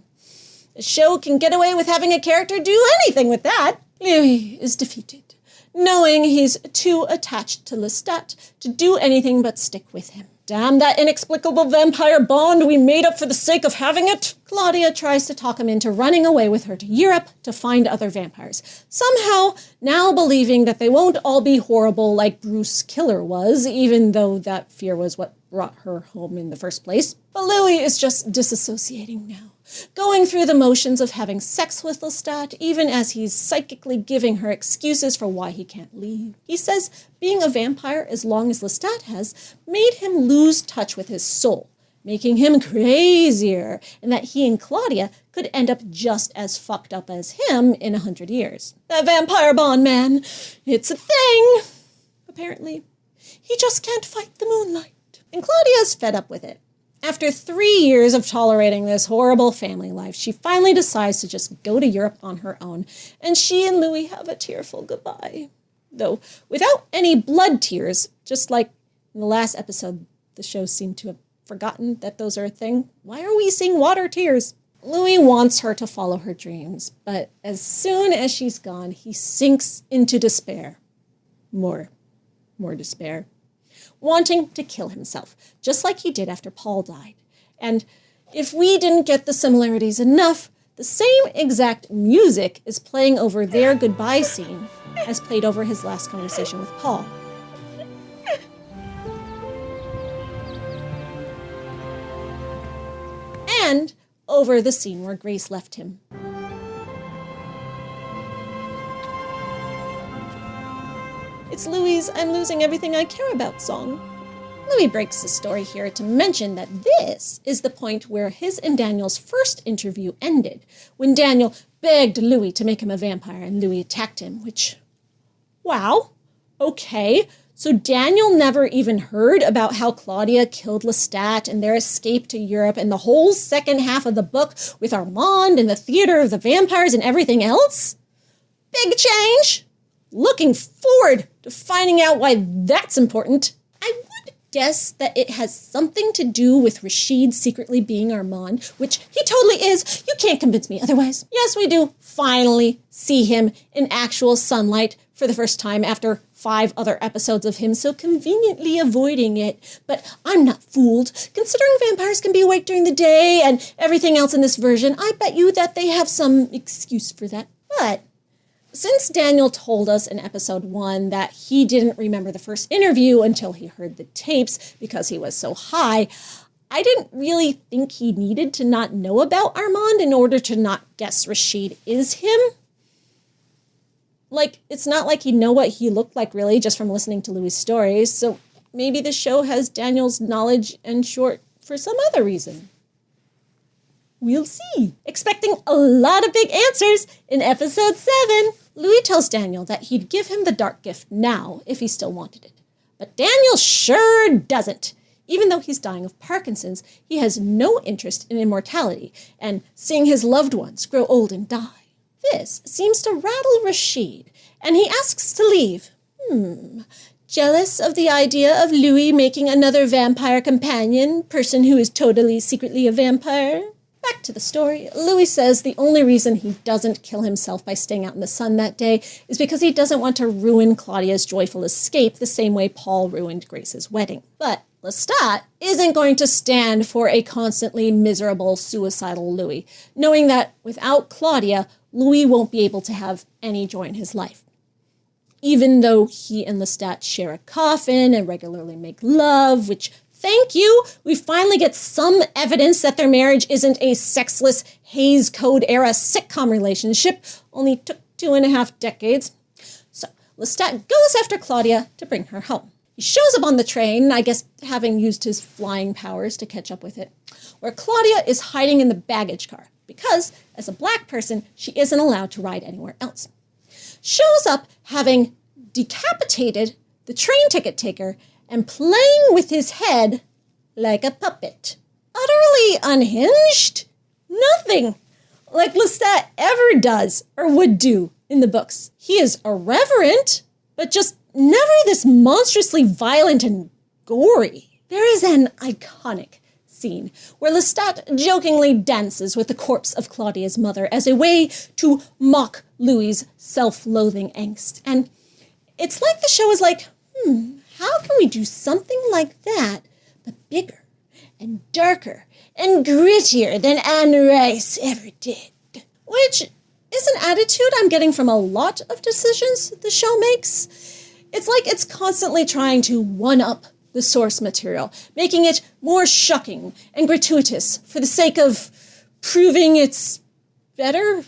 The show can get away with having a character do anything with that. Louis is defeated, knowing he's too attached to Lestat to do anything but stick with him. Damn that inexplicable vampire bond we made up for the sake of having it. Claudia tries to talk him into running away with her to Europe to find other vampires, somehow now believing that they won't all be horrible like Bruce Killer was, even though that fear was what brought her home in the first place. But Louis is just disassociating now, going through the motions of having sex with Lestat, even as he's psychically giving her excuses for why he can't leave. He says being a vampire as long as Lestat has made him lose touch with his soul, making him crazier, and that he and Claudia could end up just as fucked up as him in 100 years. That vampire bond, man, it's a thing. Apparently, he just can't fight the moonlight. And Claudia's fed up with it. After 3 years of tolerating this horrible family life, she finally decides to just go to Europe on her own, and she and Louis have a tearful goodbye. Though without any blood tears, just like in the last episode, the show seemed to have forgotten that those are a thing. Why are we seeing water tears? Louis wants her to follow her dreams, but as soon as she's gone, he sinks into despair. More despair. Wanting to kill himself, just like he did after Paul died. And if we didn't get the similarities enough, the same exact music is playing over their goodbye scene as played over his last conversation with Paul. And over the scene where Grace left him. It's Louis' "I'm losing everything I care about" song. Louis breaks the story here to mention that this is the point where his and Daniel's first interview ended, when Daniel begged Louis to make him a vampire and Louis attacked him, which, wow, okay. So Daniel never even heard about how Claudia killed Lestat and their escape to Europe and the whole second half of the book with Armand and the Theater of the Vampires and everything else? Big change! Looking forward to finding out why that's important. I would guess that it has something to do with Rashid secretly being Armand, which he totally is. You can't convince me otherwise. Yes, we do finally see him in actual sunlight for the first time after 5 other episodes of him so conveniently avoiding it. But I'm not fooled. Considering vampires can be awake during the day and everything else in this version, I bet you that they have some excuse for that. But since Daniel told us in episode 1 that he didn't remember the first interview until he heard the tapes because he was so high, I didn't really think he needed to not know about Armand in order to not guess Rashid is him. Like, it's not like he'd know what he looked like really just from listening to Louis' stories, so maybe the show has Daniel's knowledge and short for some other reason. We'll see. Expecting a lot of big answers in episode 7. Louis tells Daniel that he'd give him the dark gift now if he still wanted it. But Daniel sure doesn't. Even though he's dying of Parkinson's, he has no interest in immortality and seeing his loved ones grow old and die. This seems to rattle Rashid, and he asks to leave. Jealous of the idea of Louis making another vampire companion, person who is totally secretly a vampire? Back to the story, Louis says the only reason he doesn't kill himself by staying out in the sun that day is because he doesn't want to ruin Claudia's joyful escape the same way Paul ruined Grace's wedding. But Lestat isn't going to stand for a constantly miserable, suicidal Louis, knowing that without Claudia, Louis won't be able to have any joy in his life. Even though he and Lestat share a coffin and regularly make love, which, thank you, we finally get some evidence that their marriage isn't a sexless Hays Code-era sitcom relationship, only took 2.5 decades. So Lestat goes after Claudia to bring her home. He shows up on the train, I guess having used his flying powers to catch up with it, where Claudia is hiding in the baggage car, because as a black person, she isn't allowed to ride anywhere else. Shows up having decapitated the train ticket taker and playing with his head like a puppet. Utterly unhinged? Nothing like Lestat ever does or would do in the books. He is irreverent, but just never this monstrously violent and gory. There is an iconic scene where Lestat jokingly dances with the corpse of Claudia's mother as a way to mock Louis' self-loathing angst. And it's like the show is like, how can we do something like that, but bigger and darker and grittier than Anne Rice ever did? Which is an attitude I'm getting from a lot of decisions the show makes. It's like it's constantly trying to one-up the source material, making it more shocking and gratuitous for the sake of proving it's better.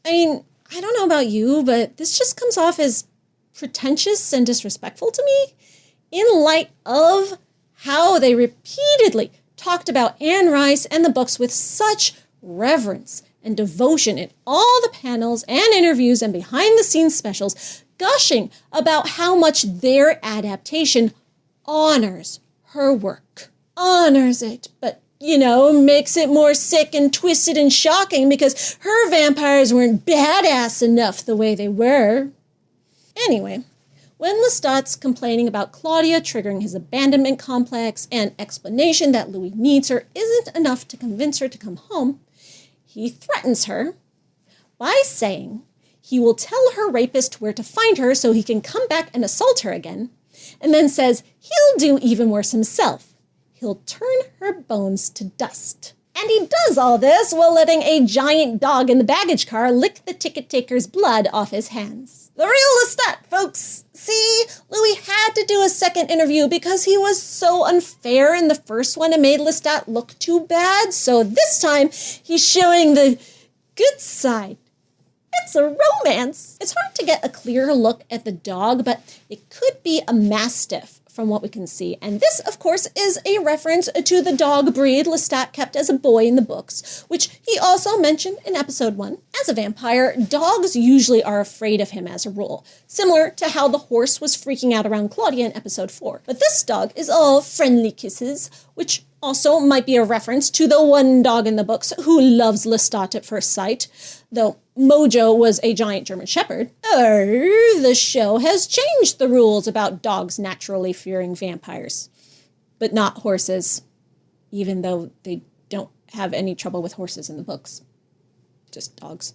I mean, I don't know about you, but this just comes off as pretentious and disrespectful to me in light of how they repeatedly talked about Anne Rice and the books with such reverence and devotion in all the panels and interviews and behind-the-scenes specials, gushing about how much their adaptation honors her work. Honors it, but makes it more sick and twisted and shocking because her vampires weren't badass enough the way they were. Anyway, when Lestat's complaining about Claudia triggering his abandonment complex and explanation that Louis needs her isn't enough to convince her to come home, he threatens her by saying he will tell her rapist where to find her so he can come back and assault her again, and then says he'll do even worse himself. He'll turn her bones to dust. And he does all this while letting a giant dog in the baggage car lick the ticket taker's blood off his hands. The real Lestat, folks. See, Louis had to do a second interview because he was so unfair in the first one and made Lestat look too bad. So this time, he's showing the good side. It's a romance. It's hard to get a clearer look at the dog, but it could be a Mastiff from what we can see. And this, of course, is a reference to the dog breed Lestat kept as a boy in the books, which he also mentioned in episode 1. As a vampire, dogs usually are afraid of him as a rule, similar to how the horse was freaking out around Claudia in episode 4. But this dog is all friendly kisses, which also might be a reference to the one dog in the books who loves Lestat at first sight, though Mojo was a giant German Shepherd. The show has changed the rules about dogs naturally fearing vampires, but not horses, even though they don't have any trouble with horses in the books. Just dogs.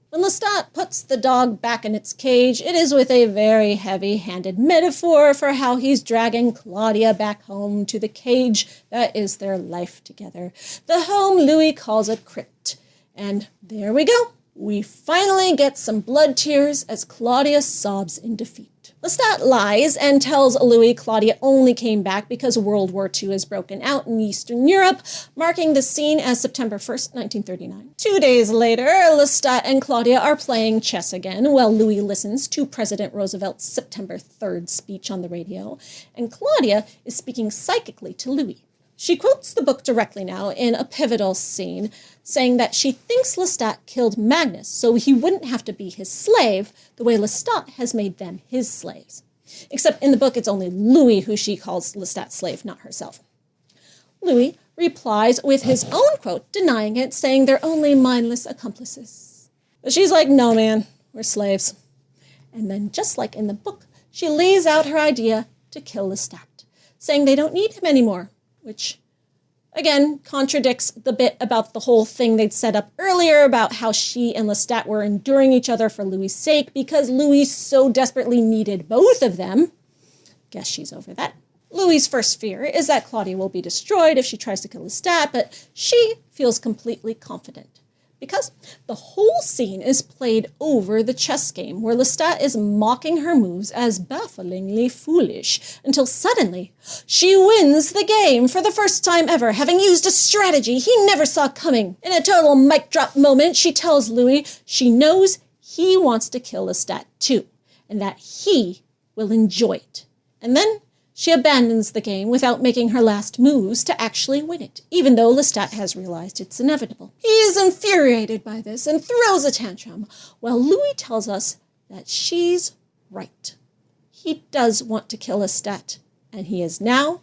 When Lestat puts the dog back in its cage, it is with a very heavy-handed metaphor for how he's dragging Claudia back home to the cage that is their life together. The home Louis calls a crypt. And there we go. We finally get some blood tears as Claudia sobs in defeat. Lestat lies and tells Louis Claudia only came back because World War II has broken out in Eastern Europe, marking the scene as September 1st, 1939. 2 days later, Lestat and Claudia are playing chess again while Louis listens to President Roosevelt's September 3rd speech on the radio, and Claudia is speaking psychically to Louis. She quotes the book directly now in a pivotal scene, saying that she thinks Lestat killed Magnus so he wouldn't have to be his slave the way Lestat has made them his slaves. Except in the book, it's only Louis who she calls Lestat's slave, not herself. Louis replies with his own quote, denying it, saying they're only mindless accomplices. But she's like, no, man, we're slaves. And then, just like in the book, she lays out her idea to kill Lestat, saying they don't need him anymore, which, again, contradicts the bit about the whole thing they'd set up earlier about how she and Lestat were enduring each other for Louis' sake because Louis so desperately needed both of them. Guess she's over that. Louis' first fear is that Claudia will be destroyed if she tries to kill Lestat, but she feels completely confident because the whole scene is played over the chess game where Lestat is mocking her moves as bafflingly foolish until suddenly she wins the game for the first time ever, having used a strategy he never saw coming. In a total mic drop moment, she tells Louis she knows he wants to kill Lestat too, and that he will enjoy it. And then she abandons the game without making her last moves to actually win it, even though Lestat has realized it's inevitable. He is infuriated by this and throws a tantrum, while Louis tells us that she's right. He does want to kill Lestat, and he is now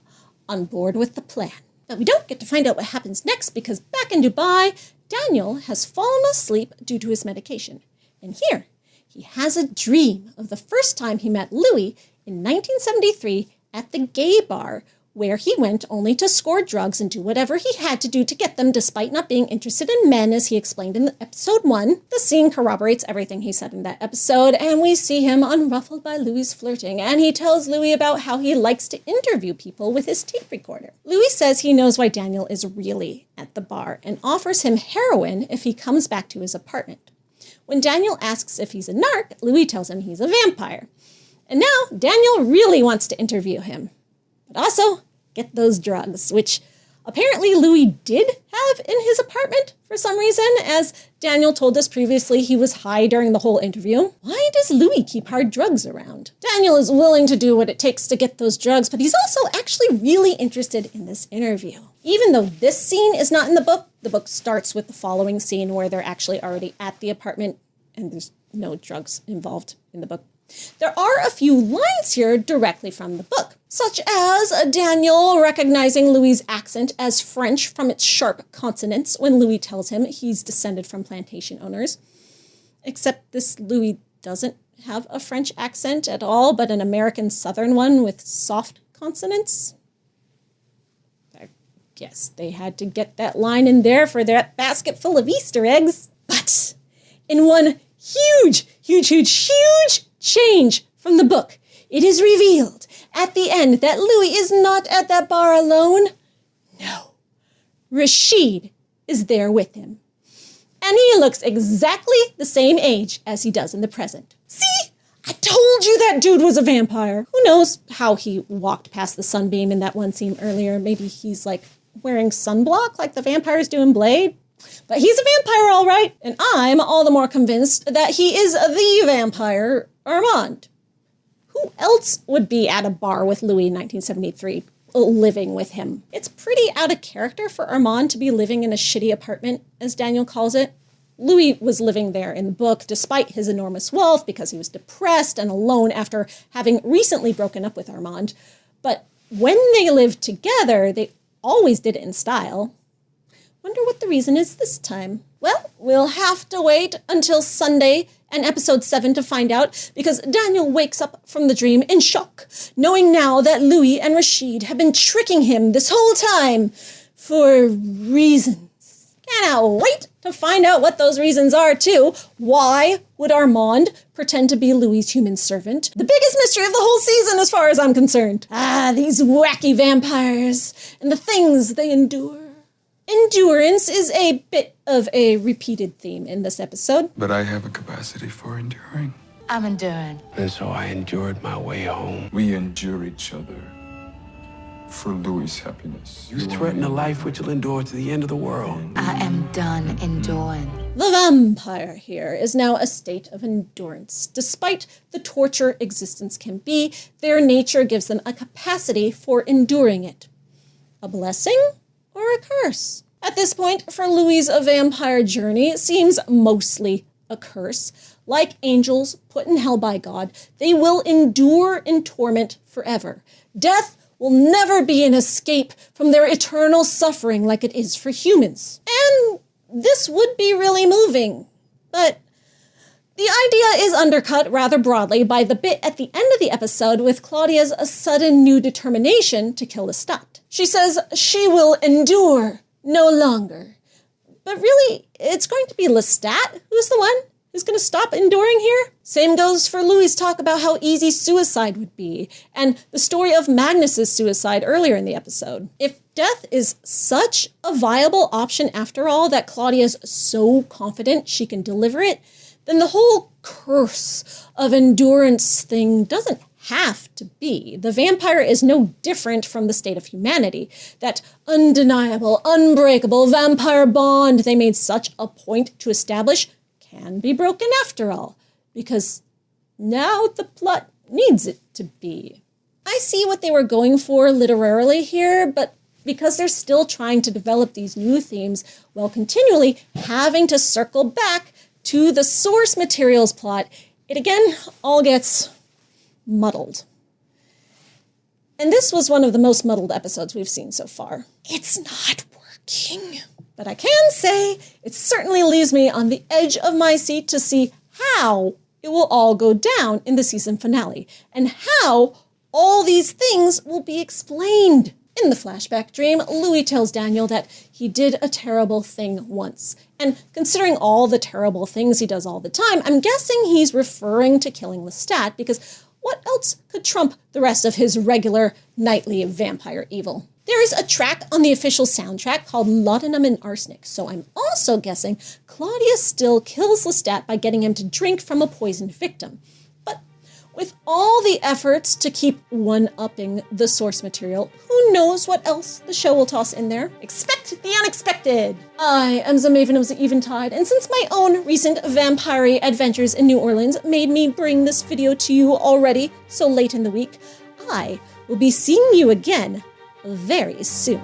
on board with the plan. But we don't get to find out what happens next because back in Dubai, Daniel has fallen asleep due to his medication. And here, he has a dream of the first time he met Louis in 1973 at the gay bar, where he went only to score drugs and do whatever he had to do to get them despite not being interested in men, as he explained in episode 1. The scene corroborates everything he said in that episode, and we see him unruffled by Louis' flirting, and he tells Louis about how he likes to interview people with his tape recorder. Louis says he knows why Daniel is really at the bar and offers him heroin if he comes back to his apartment. When Daniel asks if he's a narc, Louis tells him he's a vampire. And now Daniel really wants to interview him, but also get those drugs, which apparently Louis did have in his apartment for some reason, as Daniel told us previously he was high during the whole interview. Why does Louis keep hard drugs around? Daniel is willing to do what it takes to get those drugs, but he's also actually really interested in this interview. Even though this scene is not in the book starts with the following scene where they're actually already at the apartment and there's no drugs involved in the book. There are a few lines here directly from the book, such as Daniel recognizing Louis's accent as French from its sharp consonants when Louis tells him he's descended from plantation owners. Except this Louis doesn't have a French accent at all, but an American Southern one with soft consonants. I guess they had to get that line in there for that basket full of Easter eggs. But in one huge change from the book, it is revealed at the end that Louis is not at that bar alone. No, Rashid is there with him. And he looks exactly the same age as he does in the present. See? I told you that dude was a vampire. Who knows how he walked past the sunbeam in that one scene earlier. Maybe he's like wearing sunblock like the vampires do in Blade. But he's a vampire, all right. And I'm all the more convinced that he is the vampire Armand. Who else would be at a bar with Louis in 1973, living with him? It's pretty out of character for Armand to be living in a shitty apartment, as Daniel calls it. Louis was living there in the book despite his enormous wealth because he was depressed and alone after having recently broken up with Armand. But when they lived together, they always did it in style. Wonder what the reason is this time. Well, we'll have to wait until Sunday and episode 7 to find out, because Daniel wakes up from the dream in shock, knowing now that Louis and Rashid have been tricking him this whole time for reasons. Cannot wait to find out what those reasons are, too. Why would Armand pretend to be Louis' human servant? The biggest mystery of the whole season, as far as I'm concerned. These wacky vampires and the things they endure. Endurance is a bit of a repeated theme in this episode. But I have a capacity for enduring. I'm enduring. And so I endured my way home. We endure each other for Louis' happiness. You threaten a life which will endure to the end of the world. I am done enduring. The vampire here is now a state of endurance. Despite the torture existence can be, their nature gives them a capacity for enduring it. A blessing? Or a curse? At this point, for Louis' vampire journey, it seems mostly a curse. Like angels put in hell by God, they will endure in torment forever. Death will never be an escape from their eternal suffering like it is for humans. And this would be really moving. But the idea is undercut rather broadly by the bit at the end of the episode with Claudia's sudden new determination to kill Lestat. She says she will endure no longer. But really, it's going to be Lestat who's the one who's going to stop enduring here. Same goes for Louis' talk about how easy suicide would be, and the story of Magnus's suicide earlier in the episode. If death is such a viable option after all that Claudia's so confident she can deliver it, then the whole curse of endurance thing doesn't have to be. The vampire is no different from the state of humanity. That undeniable, unbreakable vampire bond they made such a point to establish can be broken after all, because now the plot needs it to be. I see what they were going for literarily here, but because they're still trying to develop these new themes while continually having to circle back to the source material's plot, it again all gets muddled. And this was one of the most muddled episodes we've seen so far. It's not working. But I can say it certainly leaves me on the edge of my seat to see how it will all go down in the season finale, and how all these things will be explained. In the flashback dream, Louis tells Daniel that he did a terrible thing once. And considering all the terrible things he does all the time, I'm guessing he's referring to killing Lestat, because what else could trump the rest of his regular nightly vampire evil? There is a track on the official soundtrack called Laudanum and Arsenic, so I'm also guessing Claudia still kills Lestat by getting him to drink from a poisoned victim. But with all the efforts to keep one-upping the source material, who knows what else the show will toss in there? Expect the unexpected! I am the Maven of the Eventide, and since my own recent vampire adventures in New Orleans made me bring this video to you already so late in the week, I will be seeing you again very soon.